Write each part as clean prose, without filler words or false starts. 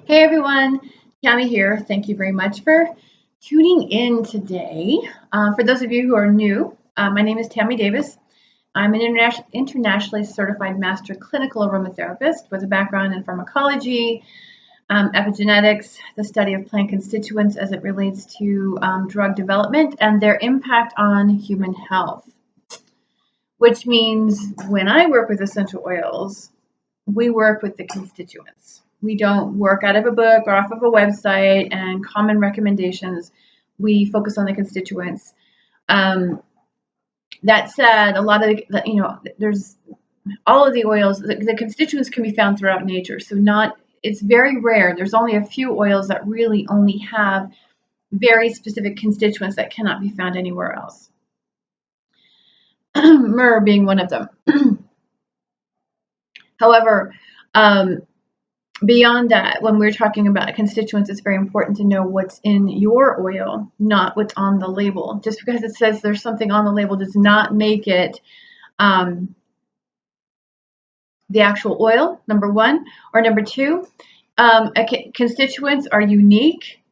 Hey everyone, Tammy here. Thank you very much for tuning in today. For those of you who are new, my name is Tammy Davis. I'm an internationally certified master clinical aromatherapist with a background in pharmacology, epigenetics, the study of plant constituents as it relates to drug development and their impact on human health. Which means when I work with essential oils, we work with the constituents. We don't work out of a book or off of a website and common recommendations. We focus on the constituents. That said, a lot of there's all of the oils. The constituents can be found throughout nature. So it's very rare. There's only a few oils that really only have very specific constituents that cannot be found anywhere else. Myrrh being one of them. However, beyond that, when we're talking about constituents, it's very important to know what's in your oil, not what's on the label. Just because it says there's something on the label does not make it the actual oil, number one. Or number two, constituents are unique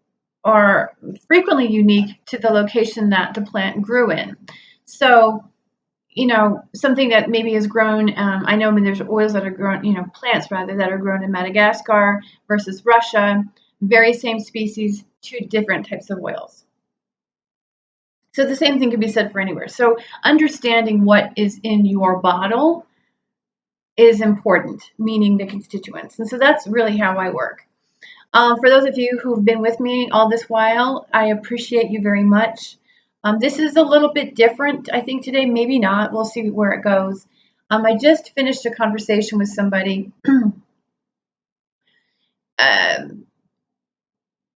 or frequently unique to the location that the plant grew in. So, something that maybe is grown, I know there's oils that are grown, plants rather, that are grown in Madagascar versus Russia, very same species, two different types of oils. So the same thing can be said for anywhere. So understanding what is in your bottle is important, meaning the constituents. And so that's really how I work. For those of you who've been with me all this while, I appreciate you very much. This is a little bit different, I think, today. Maybe not. We'll see where it goes. I just finished a conversation with somebody on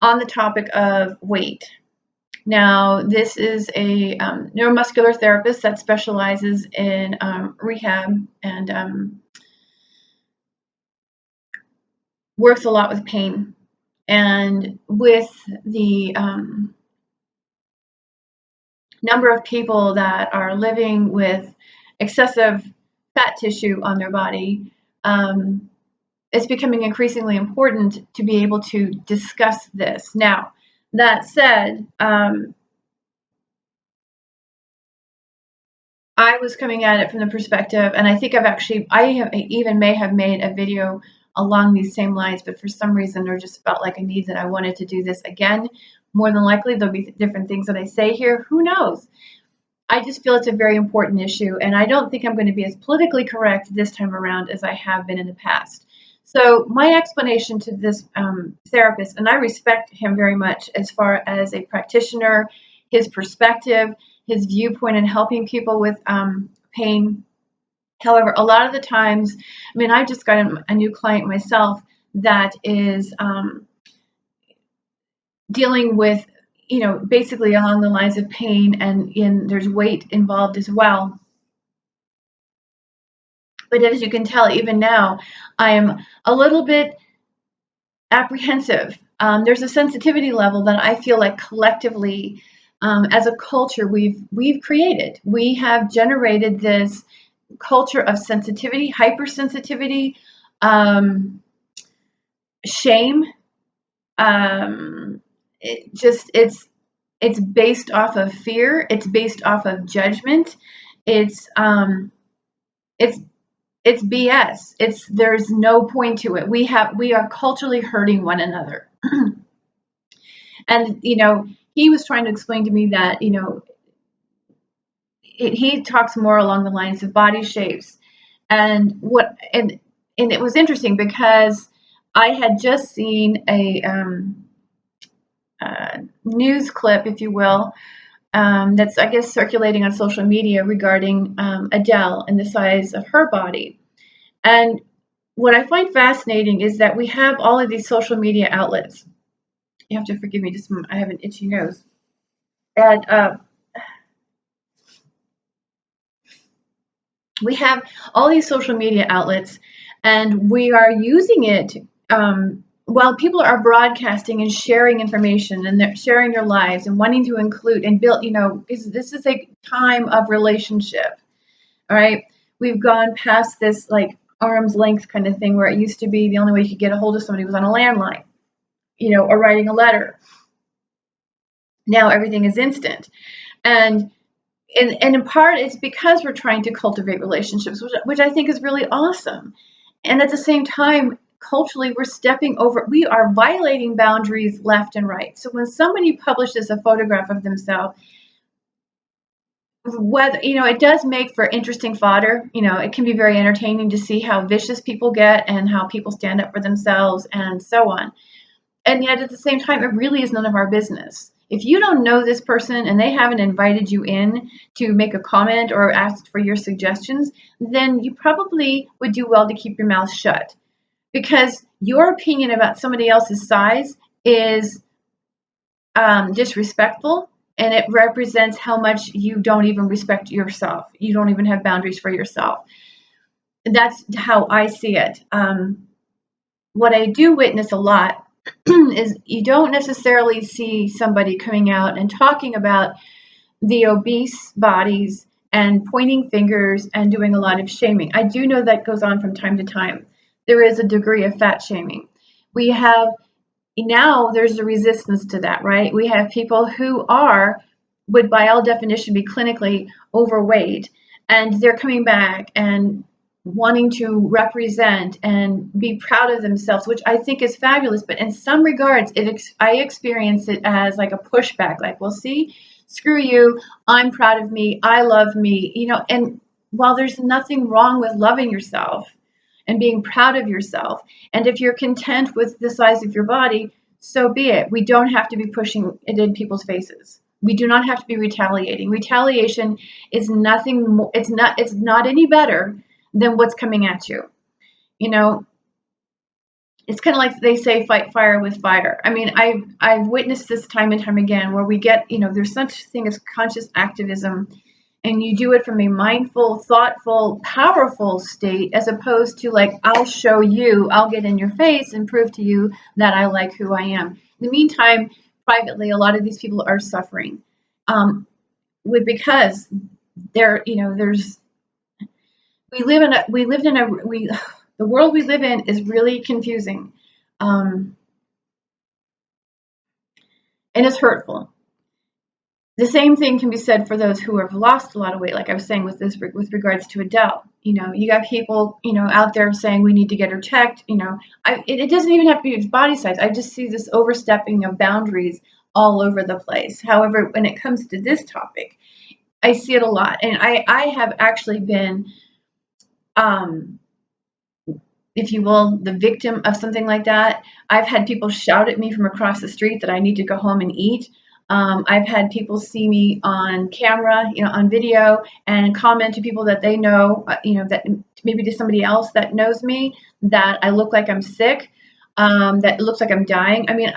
the topic of weight. Now, this is a neuromuscular therapist that specializes in rehab and works a lot with pain. And with the number of people that are living with excessive fat tissue on their body, it's becoming increasingly important to be able to discuss this. Now, that said, I was coming at it from the perspective, and I think I even may have made a video along these same lines, but for some reason there just felt like a need that I wanted to do this again. More than likely, there'll be different things that I say here. Who knows? I just feel it's a very important issue, and I don't think I'm going to be as politically correct this time around as I have been in the past. So my explanation to this therapist, and I respect him very much as far as a practitioner, his perspective, his viewpoint in helping people with pain. However, a lot of the times, I just got a new client myself that is dealing with, basically along the lines of pain, and there's weight involved as well. But as you can tell, even now, I am a little bit apprehensive. There's a sensitivity level that I feel like collectively, as a culture, we've created. We have generated this culture of sensitivity, hypersensitivity, shame. It's based off of fear. It's based off of judgment. It's BS. There's no point to it. We are culturally hurting one another. And he was trying to explain to me that he talks more along the lines of body shapes, and it was interesting because I had just seen a news clip, if you will, that's, I guess, circulating on social media regarding Adele and the size of her body. And what I find fascinating is that we have all of these social media outlets. You have to forgive me, just I have an itchy nose. And we have all these social media outlets, and we are using it while people are broadcasting and sharing information, and they're sharing their lives and wanting to include and build, this is a time of relationship. All right. We've gone past this like arm's length kind of thing where it used to be the only way you could get a hold of somebody was on a landline. or writing a letter. Now everything is instant. And in part, it's because we're trying to cultivate relationships, which I think is really awesome. And at the same time, culturally, we are violating boundaries left and right. So when somebody publishes a photograph of themselves, whether, it does make for interesting fodder. It can be very entertaining to see how vicious people get and how people stand up for themselves and so on. And yet at the same time, it really is none of our business. If you don't know this person and they haven't invited you in to make a comment or ask for your suggestions, then you probably would do well to keep your mouth shut, because your opinion about somebody else's size is disrespectful, and it represents how much you don't even respect yourself. You don't even have boundaries for yourself. That's how I see it. What I do witness a lot is you don't necessarily see somebody coming out and talking about the obese bodies and pointing fingers and doing a lot of shaming. I do know that goes on from time to time. There is a degree of fat shaming. We have Now there's a resistance to that, right? We have people who would by all definition be clinically overweight, and they're coming back and wanting to represent and be proud of themselves, which I think is fabulous. But in some regards, I experience it as like a pushback, like, well, see, screw you, I'm proud of me, I love me, and while there's nothing wrong with loving yourself and being proud of yourself, and if you're content with the size of your body, so be it. We don't have to be pushing it in people's faces. We do not have to be retaliating. Retaliation is nothing more, it's not any better than what's coming at you. It's kind of like they say, fight fire with fire. I mean, I've witnessed this time and time again, where we get, there's such a thing as conscious activism, and you do it from a mindful, thoughtful, powerful state, as opposed to like, I'll get in your face and prove to you that I like who I am. In the meantime, privately, a lot of these people are suffering, because there's the world we live in is really confusing, and it's hurtful. The same thing can be said for those who have lost a lot of weight, like I was saying with regards to Adele. You got people, out there saying we need to get her checked. It doesn't even have to be body size. I just see this overstepping of boundaries all over the place. However, when it comes to this topic, I see it a lot, and I have actually been, if you will, the victim of something like that. I've had people shout at me from across the street that I need to go home and eat. I've had people see me on camera, on video, and comment to people that they know, that maybe to somebody else that knows me, that I look like I'm sick, that it looks like I'm dying. I mean,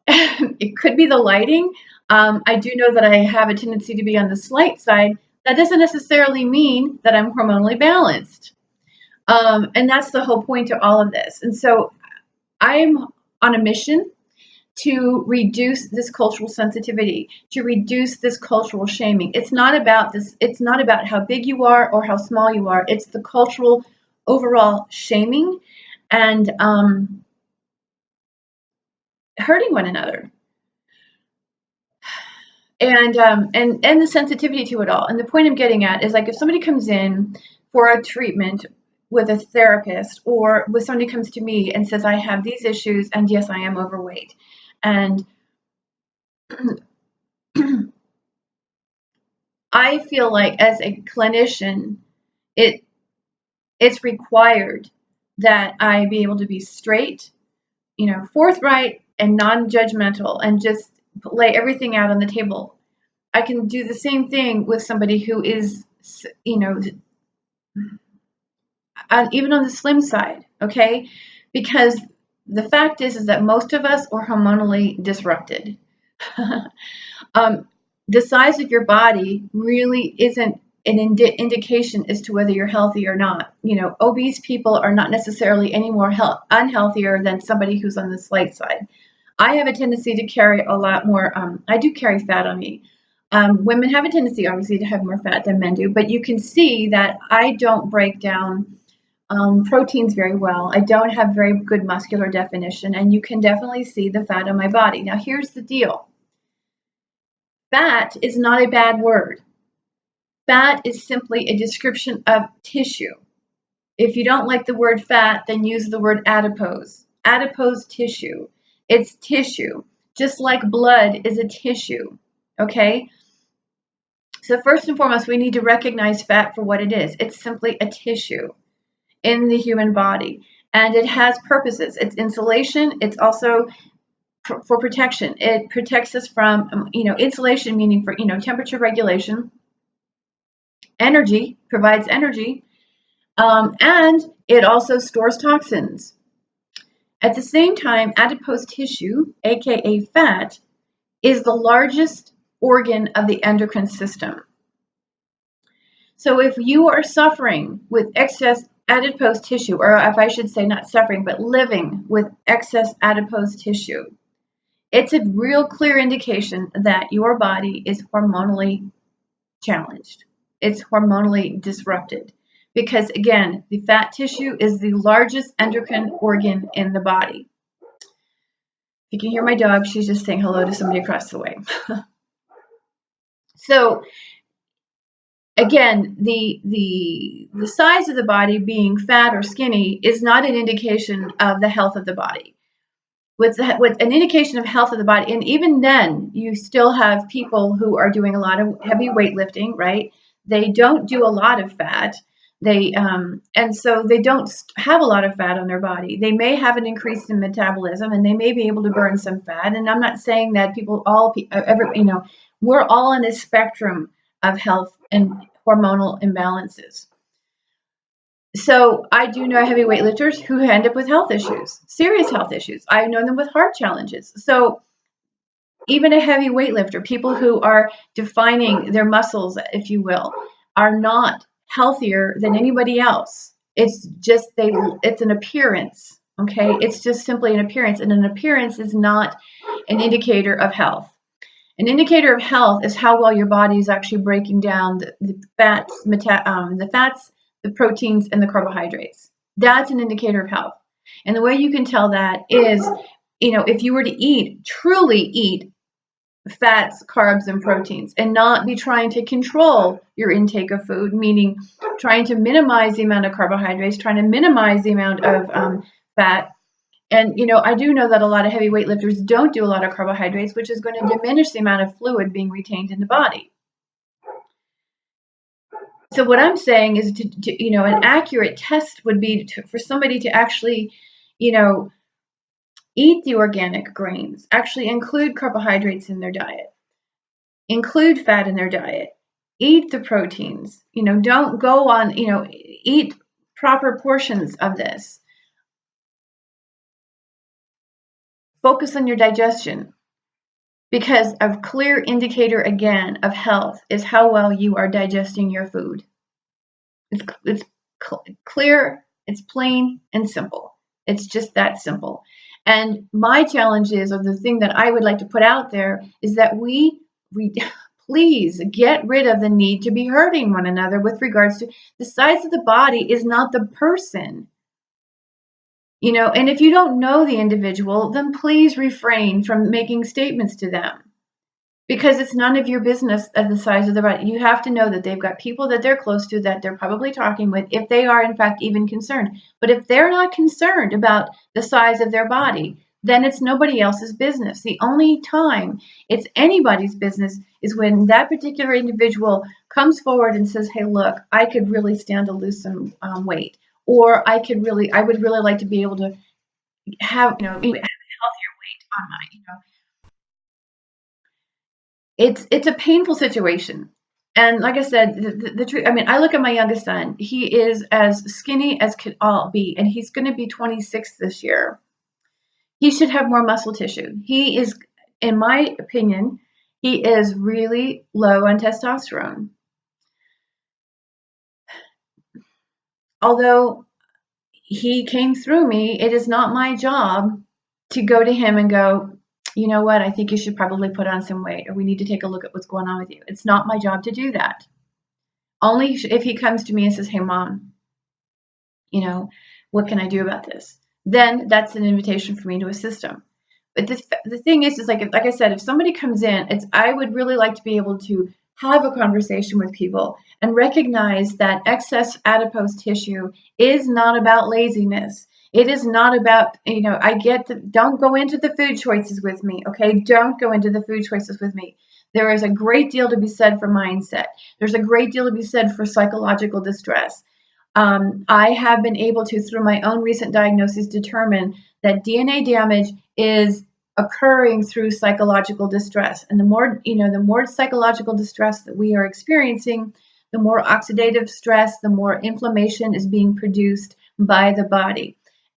it could be the lighting. I do know that I have a tendency to be on the slight side. That doesn't necessarily mean that I'm hormonally balanced. And that's the whole point to all of this. And so I'm on a mission to reduce this cultural sensitivity, to reduce this cultural shaming. It's not about this. It's not about how big you are or how small you are. It's the cultural overall shaming and hurting one another. And the sensitivity to it all. And the point I'm getting at is, like, if somebody comes in for a treatment with a therapist, or with somebody comes to me and says, I have these issues, and yes, I am overweight. And I feel like as a clinician, it's required that I be able to be straight, forthright and non-judgmental, and just lay everything out on the table. I can do the same thing with somebody who is, even on the slim side, okay? Because the fact is that most of us are hormonally disrupted. The size of your body really isn't an indication as to whether you're healthy or not. Obese people are not necessarily any more unhealthier than somebody who's on the slight side. I have a tendency to carry a lot more. I do carry fat on me. Women have a tendency, obviously, to have more fat than men do, but you can see that I don't break down proteins very well. I don't have very good muscular definition, and you can definitely see the fat on my body. Now, here's the deal. Fat is not a bad word. Fat is simply a description of tissue. If you don't like the word fat, then use the word adipose. Adipose tissue. It's tissue, just like blood is a tissue. Okay? So first and foremost, we need to recognize fat for what it is. It's simply a tissue in the human body, and it has purposes. It's insulation. It's also for protection. It protects us from, insulation, meaning for, temperature regulation. Energy, provides energy, and it also stores toxins. At the same time, adipose tissue, aka fat, is the largest organ of the endocrine system. So if you are suffering with excess adipose tissue, or if I should say not suffering, but living with excess adipose tissue, it's a real clear indication that your body is hormonally challenged. It's hormonally disrupted. Because again, the fat tissue is the largest endocrine organ in the body. You can hear my dog, she's just saying hello to somebody across the way. So again, the size of the body being fat or skinny is not an indication of the health of the body. What's an indication of health of the body, and even then, you still have people who are doing a lot of heavy weightlifting, right? They don't do a lot of fat. And so they don't have a lot of fat on their body. They may have an increase in metabolism, and they may be able to burn some fat. And I'm not saying that we're all on this spectrum of health and hormonal imbalances. So I do know heavy weightlifters who end up with health issues, serious health issues. I know them with heart challenges. So even a heavy weightlifter, people who are defining their muscles, if you will, are not healthier than anybody else. It's just it's an appearance, okay? It's just simply an appearance, and an appearance is not an indicator of health. An indicator of health is how well your body is actually breaking down the fats, the proteins, and the carbohydrates. That's an indicator of health. And the way you can tell that is, if you were to truly eat fats, carbs, and proteins, and not be trying to control your intake of food, meaning trying to minimize the amount of carbohydrates, trying to minimize the amount of fat. And, I do know that a lot of heavy weightlifters don't do a lot of carbohydrates, which is going to diminish the amount of fluid being retained in the body. So what I'm saying is, an accurate test would be for somebody to actually, eat the organic grains, actually include carbohydrates in their diet, include fat in their diet, eat the proteins, don't go on, eat proper portions of this. Focus on your digestion, because a clear indicator, again, of health is how well you are digesting your food. It's clear, it's plain and simple. It's just that simple. And my challenge is, or the thing that I would like to put out there, is that we please get rid of the need to be hurting one another with regards to the size of the body is not the person. And if you don't know the individual, then please refrain from making statements to them, because it's none of your business at the size of the body. You have to know that they've got people that they're close to, that they're probably talking with, if they are in fact even concerned. But if they're not concerned about the size of their body, then it's nobody else's business. The only time it's anybody's business is when that particular individual comes forward and says, hey, look, I could really stand to lose some weight. Or I would really like to be able to have, have a healthier weight on my, It's a painful situation. And like I said, the truth, I look at my youngest son. He is as skinny as could all be, and he's going to be 26 this year. He should have more muscle tissue. He is, in my opinion, he is really low on testosterone. Although he came through me, it is not my job to go to him and go, you know what, I think you should probably put on some weight, or we need to take a look at what's going on with you. It's not my job to do that. Only if he comes to me and says, hey, Mom, What can I do about this? Then that's an invitation for me to assist them. But the thing is like I said, if somebody comes in, I would really like to be able to have a conversation with people and recognize that excess adipose tissue is not about laziness. It is not about, I get don't go into the food choices with me, okay? Don't go into the food choices with me. There is a great deal to be said for mindset. There's a great deal to be said for psychological distress. I have been able to, through my own recent diagnosis, determine that DNA damage is occurring through psychological distress. And the more psychological distress that we are experiencing, the more oxidative stress, the more inflammation is being produced by the body,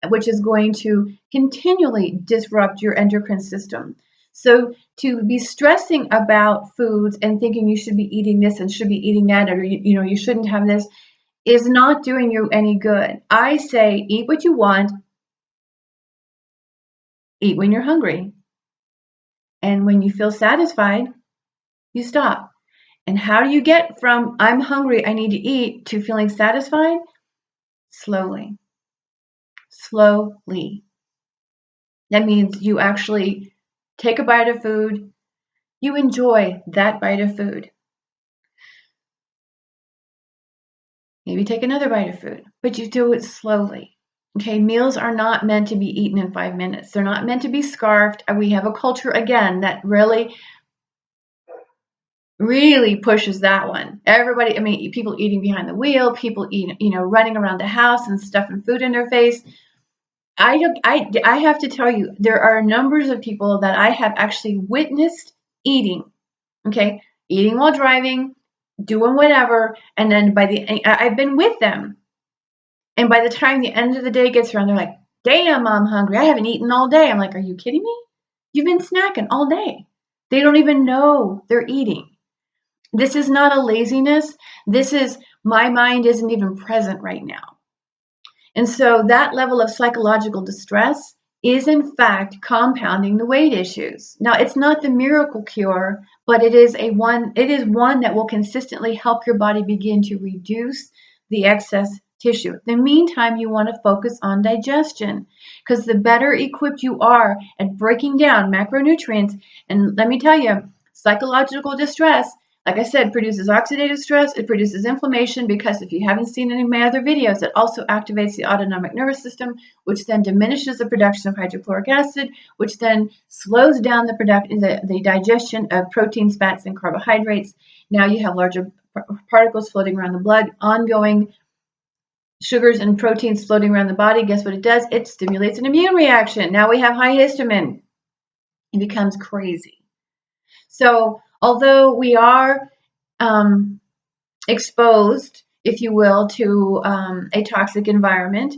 which is going to continually disrupt your endocrine system. So to be stressing about foods and thinking you should be eating this and should be eating that, or you shouldn't have this, is not doing you any good. I say eat what you want, eat when you're hungry. And when you feel satisfied, you stop. And how do you get from I'm hungry, I need to eat to feeling satisfied? Slowly. Slowly. That means you actually take a bite of food, you enjoy that bite of food. Maybe take another bite of food, but you do it slowly. Okay, meals are not meant to be eaten in 5 minutes. They're not meant to be scarfed. We have a culture, again, that really pushes that one. Everybody, people eating behind the wheel, people eating, running around the house and stuffing food in their face. I have to tell you, there are numbers of people that I have actually witnessed eating, okay, eating while driving, doing whatever, and then I've been with them, and by the time the end of the day gets around, they're like, "Damn, I'm hungry. I haven't eaten all day." I'm like, "Are you kidding me? You've been snacking all day." They don't even know they're eating. This is not a laziness. This is my mind isn't even present right now. And so that level of psychological distress is in fact compounding the weight issues. Now, it's not the miracle cure, but it is one that will consistently help your body begin to reduce the excess tissue. In the meantime, you want to focus on digestion, because the better equipped you are at breaking down macronutrients, and let me tell you, psychological distress, like I said, produces oxidative stress. It produces inflammation because, if you haven't seen any of my other videos, it also activates the autonomic nervous system, which then diminishes the production of hydrochloric acid, which then slows down the digestion of proteins, fats, and carbohydrates. Now you have larger particles floating around the blood, ongoing sugars and proteins floating around the body. Guess what it does? It stimulates an immune reaction. Now we have high histamine. It becomes crazy. So although we are exposed, if you will, to a toxic environment,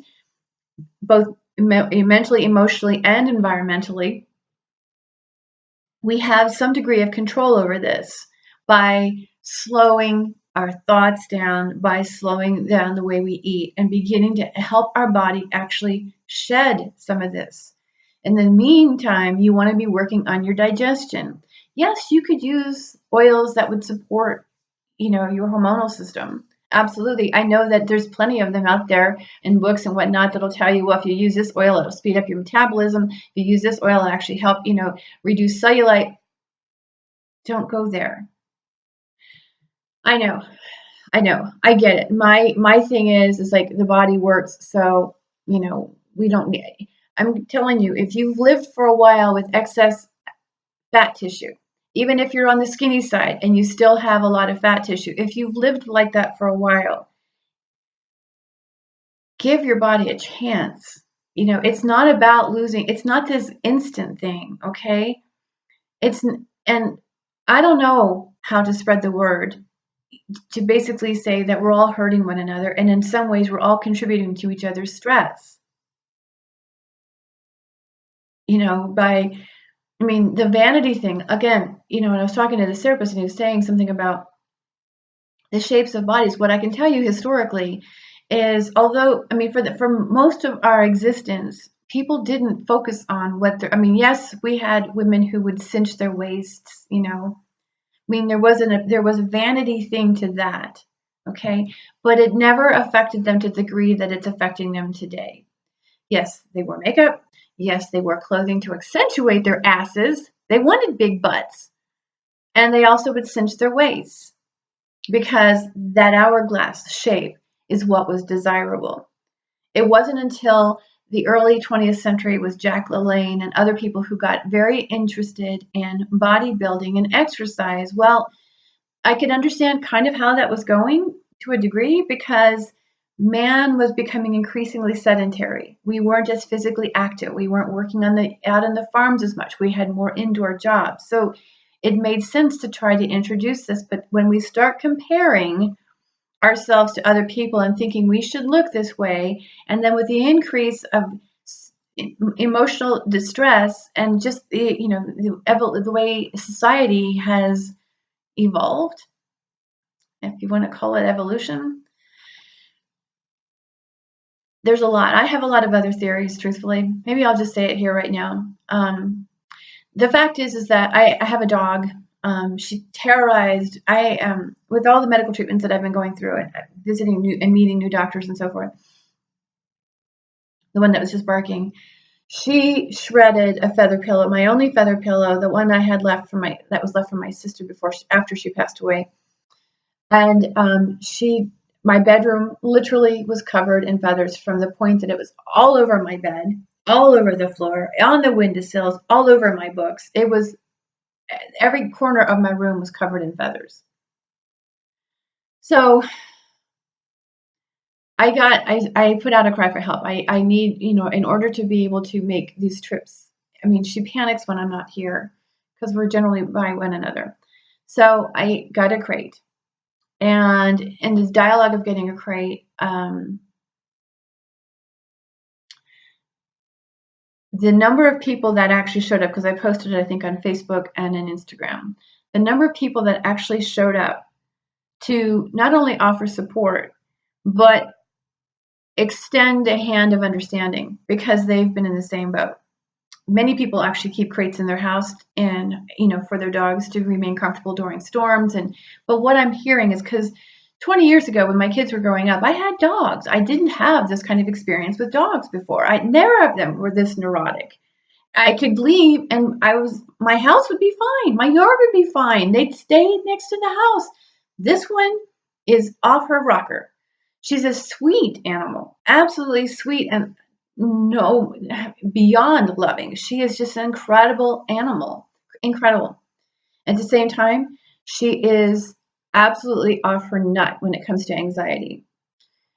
both mentally, emotionally, and environmentally, we have some degree of control over this by slowing our thoughts down, by slowing down the way we eat, and beginning to help our body actually shed some of this. In the meantime, you want to be working on your digestion. Yes, you could use oils that would support, your hormonal system. Absolutely. I know that there's plenty of them out there in books and whatnot that'll tell you, well, if you use this oil, it'll speed up your metabolism. If you use this oil, it'll actually help, reduce cellulite. Don't go there. I know. I get it. My thing is like the body works, so we don't need. I'm telling you, if you've lived for a while with excess fat tissue, even if you're on the skinny side and you still have a lot of fat tissue, if you've lived like that for a while, give your body a chance. It's not about losing. It's not this instant thing, okay? And I don't know how to spread the word to basically say that we're all hurting one another, and in some ways we're all contributing to each other's stress. The vanity thing, again, when I was talking to the therapist and he was saying something about the shapes of bodies, what I can tell you historically is, although, for most of our existence, people didn't focus on yes, we had women who would cinch their waists, there was a vanity thing to that. okay? But it never affected them to the degree that it's affecting them today. Yes, they wore makeup. Yes, they wore clothing to accentuate their asses. They wanted big butts. And they also would cinch their waists because that hourglass shape is what was desirable. It wasn't until the early 20th century with Jack LaLanne and other people who got very interested in bodybuilding and exercise. Well, I could understand kind of how that was going to a degree because man was becoming increasingly sedentary. We weren't as physically active. We weren't working out in the farms as much. We had more indoor jobs. So it made sense to try to introduce this. But when we start comparing ourselves to other people and thinking we should look this way, and then with the increase of emotional distress and just the way society has evolved, if you want to call it evolution, there's a lot. I have a lot of other theories, truthfully. Maybe I'll just say it here right now. The fact is that I have a dog. She terrorized. With all the medical treatments that I've been going through and visiting new and meeting new doctors and so forth. The one that was just barking, she shredded a feather pillow, my only feather pillow, the one I had left from my sister after she passed away. And my bedroom literally was covered in feathers from the point that it was all over my bed, all over the floor, on the windowsills, all over my books. It was every corner of my room was covered in feathers. So I put out a cry for help. I need, in order to be able to make these trips. I mean, she panics when I'm not here because we're generally by one another. So I got a crate. And in this dialogue of getting a crate, the number of people that actually showed up, because I posted it, I think, on Facebook and on Instagram, the number of people that actually showed up to not only offer support, but extend a hand of understanding because they've been in the same boat. Many people actually keep crates in their house and, for their dogs to remain comfortable during storms. But what I'm hearing is because 20 years ago when my kids were growing up, I had dogs. I didn't have this kind of experience with dogs before. Never of them were this neurotic. I could leave and my house would be fine. My yard would be fine. They'd stay next to the house. This one is off her rocker. She's a sweet animal, absolutely sweet and no, beyond loving. She is just an incredible animal, incredible. At the same time, she is absolutely off her nut when it comes to anxiety.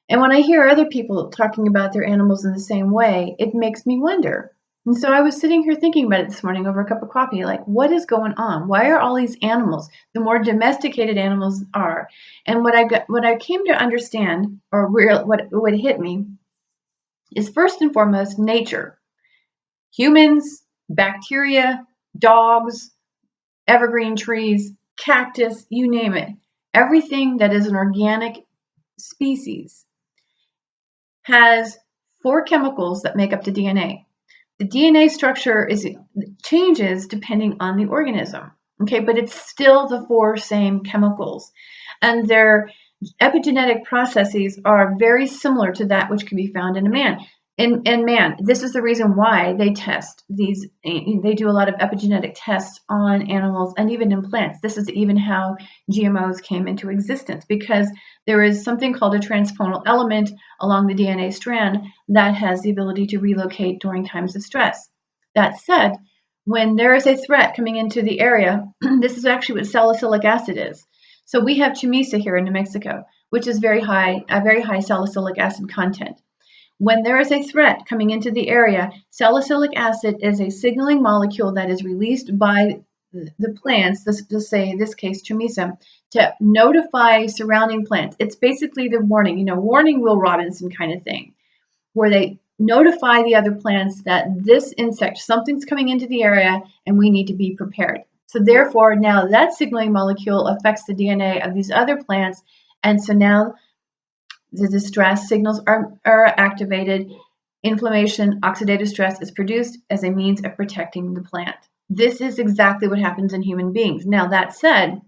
And when I hear other people talking about their animals in the same way, it makes me wonder. And so I was sitting here thinking about it this morning over a cup of coffee, like, what is going on? Why are all these animals, the more domesticated animals are? And what I came to understand, or what hit me, is first and foremost nature. Humans, bacteria, dogs, evergreen trees, cactus, you name it. Everything that is an organic species has 4 chemicals that make up the DNA. The DNA structure changes depending on the organism, okay, but it's still the 4 same chemicals. And their epigenetic processes are very similar to that which can be found in a man. In man, this is the reason why they test these. They do a lot of epigenetic tests on animals and even in plants. This is even how GMOs came into existence, because there is something called a transponal element along the DNA strand that has the ability to relocate during times of stress. That said, when there is a threat coming into the area, this is actually what salicylic acid is. So we have chamisa here in New Mexico, which is a very high salicylic acid content. When there is a threat coming into the area, salicylic acid is a signaling molecule that is released by the plants, let's say in this case chamisa, to notify surrounding plants. It's basically the warning, warning Will Robinson kind of thing, where they notify the other plants that this insect, something's coming into the area and we need to be prepared. So therefore, now that signaling molecule affects the DNA of these other plants, and so now the distress signals are activated. Inflammation, oxidative stress is produced as a means of protecting the plant. This is exactly what happens in human beings. Now, that said,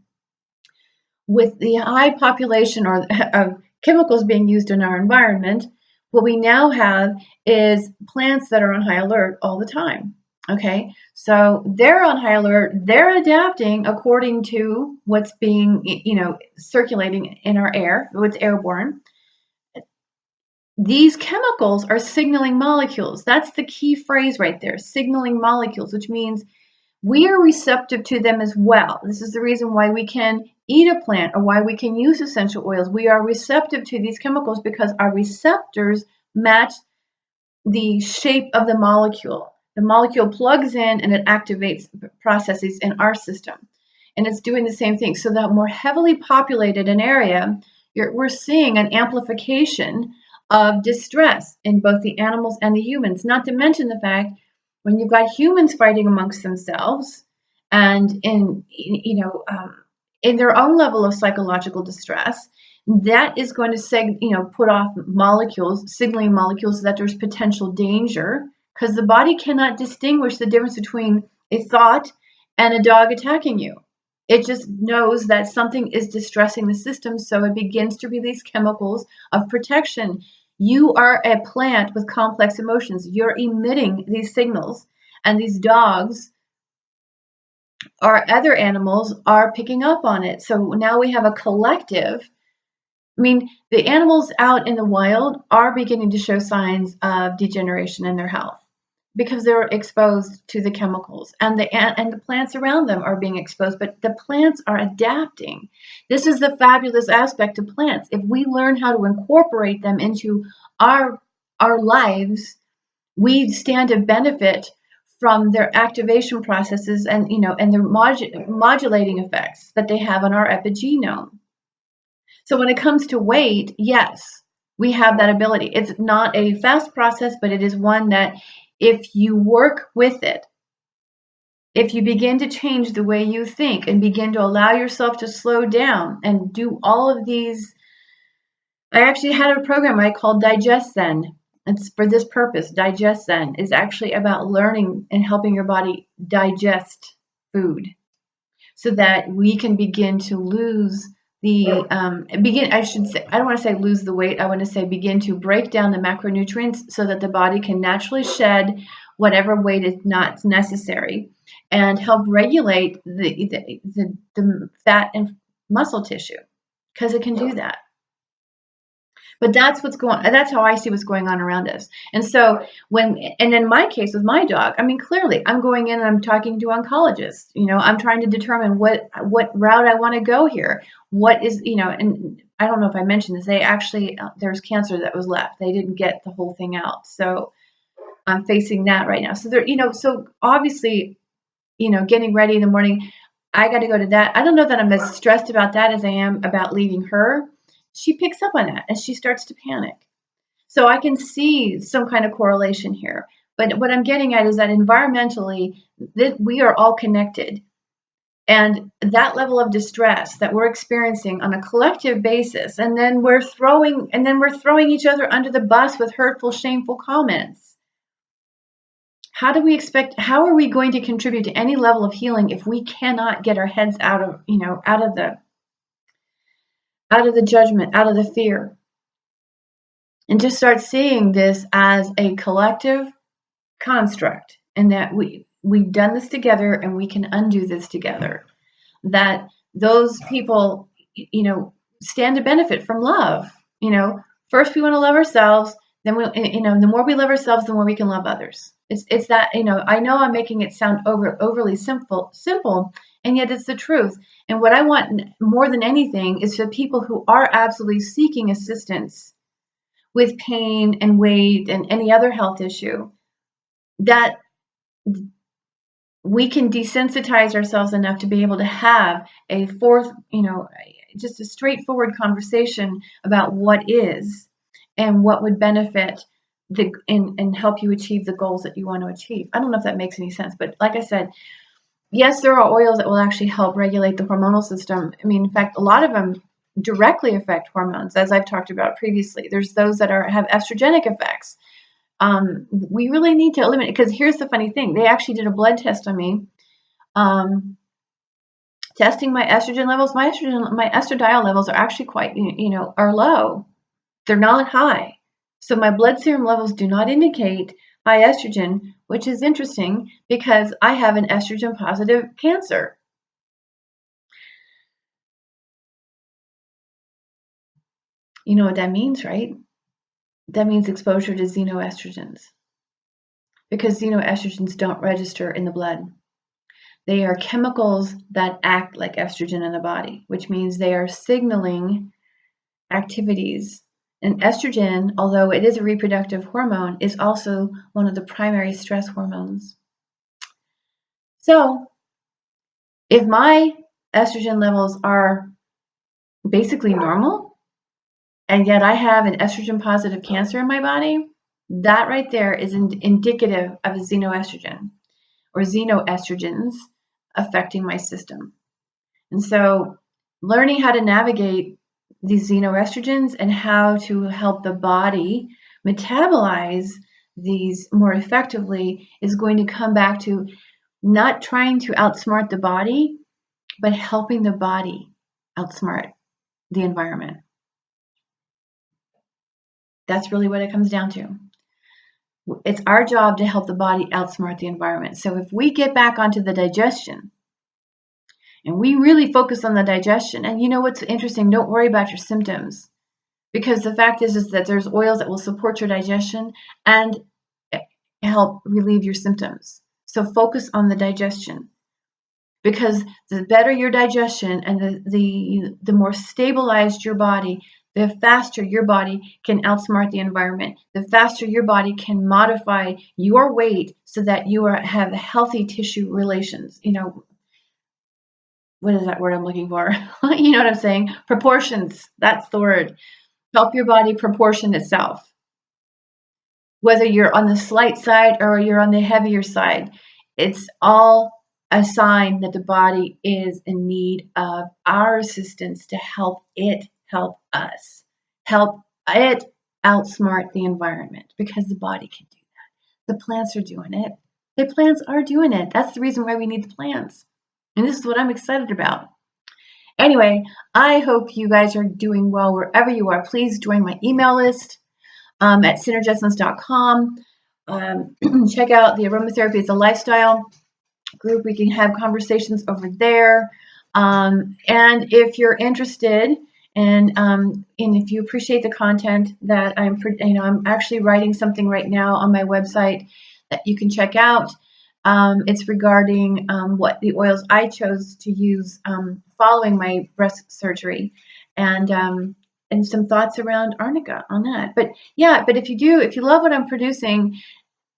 with the high population or of chemicals being used in our environment, what we now have is plants that are on high alert all the time. Okay, so they're on high alert. They're adapting according to what's being, circulating in our air, what's airborne. These chemicals are signaling molecules. That's the key phrase right there, signaling molecules, which means we are receptive to them as well. This is the reason why we can eat a plant or why we can use essential oils. We are receptive to these chemicals because our receptors match the shape of the molecule. The molecule plugs in and it activates processes in our system. And it's doing the same thing. So the more heavily populated an area, we're seeing an amplification of distress in both the animals and the humans, not to mention the fact when you've got humans fighting amongst themselves and in their own level of psychological distress, that is going to put off molecules, signaling molecules that there's potential danger because the body cannot distinguish the difference between a thought and a dog attacking you. It just knows that something is distressing the system, so it begins to release chemicals of protection. You are a plant with complex emotions. You're emitting these signals, and these dogs or other animals are picking up on it. So now we have a collective. I mean, the animals out in the wild are beginning to show signs of degeneration in their health because they're exposed to the chemicals, and the plants around them are being exposed, but the plants are adapting. This is the fabulous aspect of plants. If we learn how to incorporate them into our lives, we stand to benefit from their activation processes and their modulating effects that they have on our epigenome. So when it comes to weight, yes, we have that ability. It's not a fast process, but it is one that if you work with it, if you begin to change the way you think and begin to allow yourself to slow down and do all of these, I actually had a program I called Digest Zen. It's for this purpose. Digest Zen is actually about learning and helping your body digest food so that we can begin to lose I should say, I don't want to say lose the weight. I want to say begin to break down the macronutrients so that the body can naturally shed whatever weight is not necessary and help regulate the fat and muscle tissue because it can do that. But that's how I see what's going on around us. And so and in my case with my dog, I mean, clearly I'm going in and I'm talking to oncologists, I'm trying to determine what route I want to go here. What is, and I don't know if I mentioned this, they actually, there's cancer that was left. They didn't get the whole thing out. So I'm facing that right now. So so obviously, getting ready in the morning, I got to go to that. I don't know that I'm as stressed about that as I am about leaving her. She picks up on that and she starts to panic. So I can see some kind of correlation here. But what I'm getting at is that environmentally, we are all connected. And that level of distress that we're experiencing on a collective basis, and then we're throwing each other under the bus with hurtful, shameful comments. How are we going to contribute to any level of healing if we cannot get our heads out of the judgment, out of the fear, and just start seeing this as a collective construct, and that we've done this together and we can undo this together. That those people, stand to benefit from love. First we want to love ourselves, then the more we love ourselves, the more we can love others. It's that, I know I'm making it sound overly simple, and yet it's the truth. And what I want more than anything is for people who are absolutely seeking assistance with pain and weight and any other health issue, that we can desensitize ourselves enough to be able to have a just a straightforward conversation about what is and what would benefit and help you achieve the goals that you want to achieve. I don't know if that makes any sense, but like I said, yes, there are oils that will actually help regulate the hormonal system. I mean, in fact, a lot of them directly affect hormones, as I've talked about previously. There's those that have estrogenic effects. We really need to eliminate, because here's the funny thing. They actually did a blood test on me Testing my estrogen levels, my estradiol levels are actually quite, are low. They're not high. So my blood serum levels do not indicate high estrogen, which is interesting because I have an estrogen positive cancer. You know what that means, right? That means exposure to xenoestrogens, because xenoestrogens don't register in the blood. They are chemicals that act like estrogen in the body, which means they are signaling activities. And estrogen, although it is a reproductive hormone, is also one of the primary stress hormones. So if my estrogen levels are basically normal, and yet I have an estrogen positive cancer in my body, that right there is indicative of a xenoestrogen or xenoestrogens affecting my system. And so learning how to navigate these xenoestrogens and how to help the body metabolize these more effectively is going to come back to not trying to outsmart the body, but helping the body outsmart the environment. That's really what it comes down to. It's our job to help the body outsmart the environment. So if we get back onto the digestion and we really focus on the digestion, and you know what's interesting, don't worry about your symptoms, because the fact is that there's oils that will support your digestion and help relieve your symptoms. So focus on the digestion, because the better your digestion and the more stabilized your body, the faster your body can outsmart the environment, the faster your body can modify your weight so that you have healthy tissue relations. What is that word I'm looking for? You know what I'm saying? Proportions. That's the word. Help your body proportion itself. Whether you're on the slight side or you're on the heavier side, it's all a sign that the body is in need of our assistance to help it help us, help it outsmart the environment, because the body can do that. The plants are doing it. The plants are doing it. That's the reason why we need the plants. And this is what I'm excited about. Anyway, I hope you guys are doing well wherever you are. Please join my email list at synergessence.com. Check out the Aromatherapy is a Lifestyle group. We can have conversations over there. And if you're interested and if you appreciate the content that I'm actually writing something right now on my website that you can check out. It's regarding what the oils I chose to use following my breast surgery, and some thoughts around arnica on that. But if you love what I'm producing,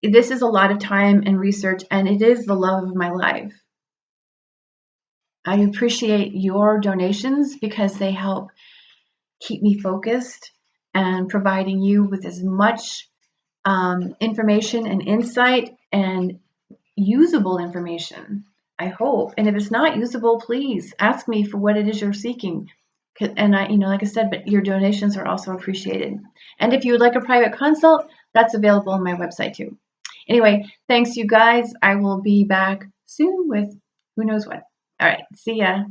this is a lot of time and research, and it is the love of my life. I appreciate your donations because they help keep me focused and providing you with as much information and insight and usable information, I hope. And if it's not usable, please ask me for what it is you're seeking. And like I said, but your donations are also appreciated. And if you would like a private consult, that's available on my website too. Anyway, thanks you guys. I will be back soon with who knows what. All right, see ya.